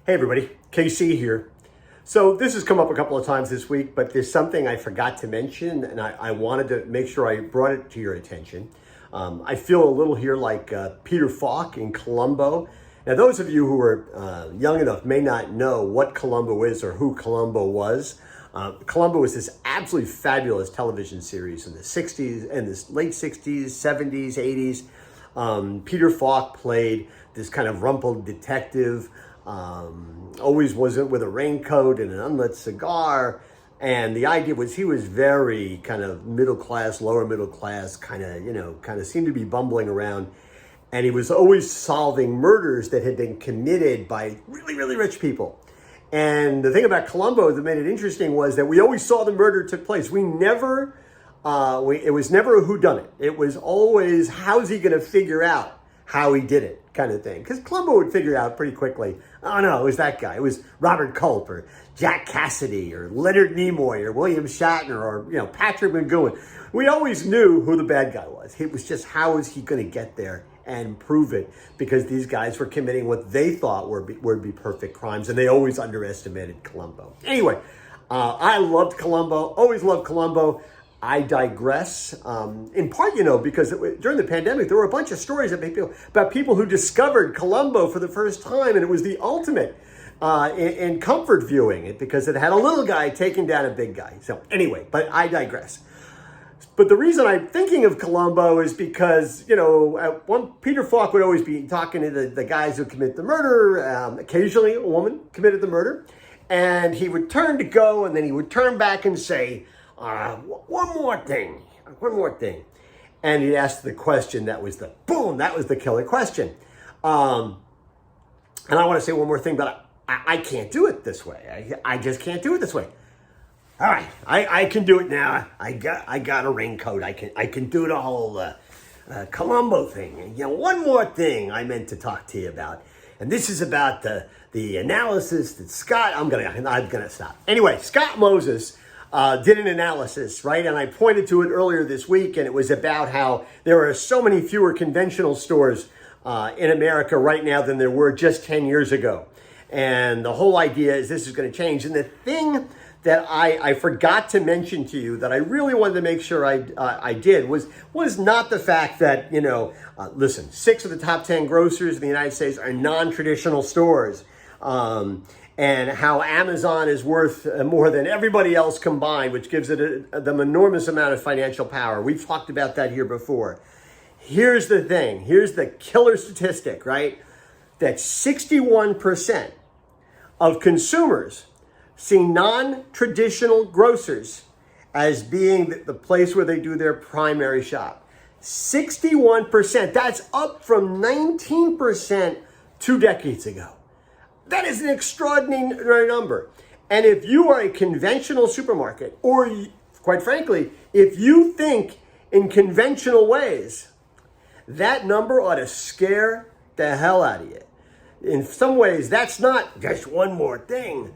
Hey everybody, KC here. So this has come up a couple of times this week, but there's something I forgot to mention and I wanted to make sure I brought it to your attention. I feel a little here like Peter Falk in Columbo. Now those of you who are young enough may not know what Columbo is or who Columbo was. Columbo was this absolutely fabulous television series in the 60s and the late 60s, 70s, 80s. Peter Falk played this kind of rumpled detective, always wasn't with a raincoat and an unlit cigar. And the idea was he was very kind of middle class, lower middle class, kind of seemed to be bumbling around. And he was always solving murders that had been committed by really, really rich people. And the thing about Columbo that made it interesting was that we always saw the murder took place. We never, it was never a whodunit. It was always, how's he going to figure out how he did it kind of thing. Because Columbo would figure out pretty quickly, oh no, it was that guy. It was Robert Culp or Jack Cassidy or Leonard Nimoy or William Shatner or, Patrick McGowan. We always knew who the bad guy was. It was just, how is he going to get there and prove it, because these guys were committing what they thought would be perfect crimes, and they always underestimated Columbo. Anyway, I loved Columbo, always loved Columbo. I digress, in part, because during the pandemic, there were a bunch of stories about people who discovered Columbo for the first time, and it was the ultimate in comfort viewing it, because it had a little guy taking down a big guy. So anyway, but I digress. But the reason I'm thinking of Columbo is because, Peter Falk would always be talking to the guys who commit the murder. Occasionally a woman committed the murder. And he would turn to go, and then he would turn back and say, one more thing. And he'd ask the question that was the killer question. And I want to say one more thing, but I can't do it this way. I just can't do it this way. All right, I can do it now. I got a raincoat. I can do the whole Columbo thing. One more thing I meant to talk to you about, and this is about the analysis that Scott. I'm gonna stop. Anyway, Scott Moses did an analysis, right? And I pointed to it earlier this week, and it was about how there are so many fewer conventional stores in America right now than there were just 10 years ago. And the whole idea is this is going to change. And the thing that I forgot to mention to you that I really wanted to make sure I did was not the fact that, listen, 6 of the top 10 grocers in the United States are non-traditional stores. And how Amazon is worth more than everybody else combined, which gives it them enormous amount of financial power. We've talked about that here before. Here's the thing. Here's the killer statistic, right? That 61% of consumers see non-traditional grocers as being the place where they do their primary shop. 61%. That's up from 19% 2 decades ago. That is an extraordinary number. And if you are a conventional supermarket, or quite frankly, if you think in conventional ways, that number ought to scare the hell out of you. In some ways, that's not just one more thing.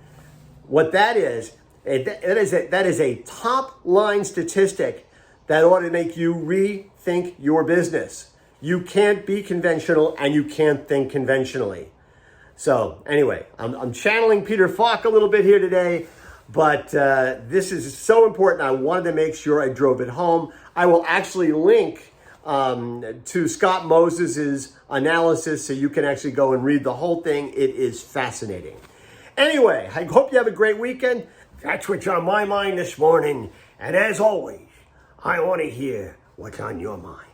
What that is a top line statistic that ought to make you rethink your business. You can't be conventional and you can't think conventionally. So anyway, I'm channeling Peter Falk a little bit here today, but this is so important. I wanted to make sure I drove it home. I will actually link to Scott Moses's analysis so you can actually go and read the whole thing. It is fascinating. Anyway, I hope you have a great weekend. That's what's on my mind this morning. And as always, I want to hear what's on your mind.